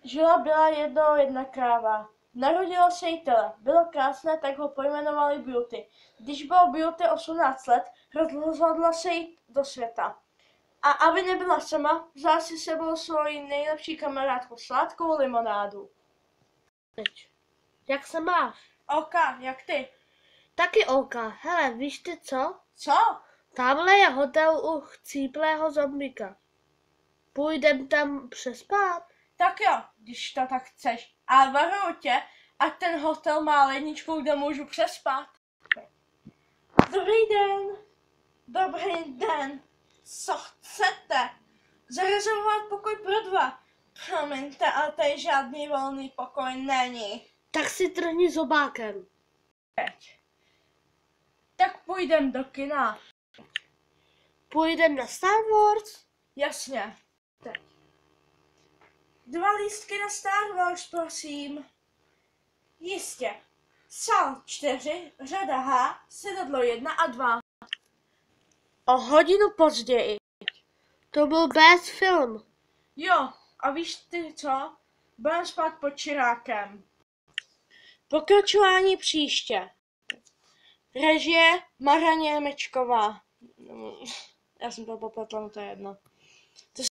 Žila byla jednou jedna kráva. Narodilo se jí tele. Bylo krásné, tak ho pojmenovali Beauty. Když bylo Beauty 18 let, rozhodla se jít do světa. A aby nebyla sama, vzala si sebou svoji nejlepší kamarádku sladkou limonádu. Jak se máš? Olka, jak ty? Taky Olka. Hele, víš ty co? Co? Tamhle je hotel u chcíplého zombika. Půjdem tam přespát? Tak jo, když to tak chceš. A varuju tě, ať ten hotel má ledničku, kde můžu přespat. Dobrý den. Dobrý den. Co chcete? Zarezervovat pokoj pro 2. Promiňte, ale tady žádný volný pokoj není. Tak si trhni zobákem. Tak půjdem do kina. Půjdem na Star Wars? Jasně. Teď. 2 lístky na Star Wars, prosím. Jistě. Sál 4, řada H, sedadlo 1 a 2. O hodinu později. To byl best film. Jo, a víš ty co? Budem spát pod čirákem. Pokračování příště. Režie Mara Němečková. Já jsem to popletla, no to je jedno.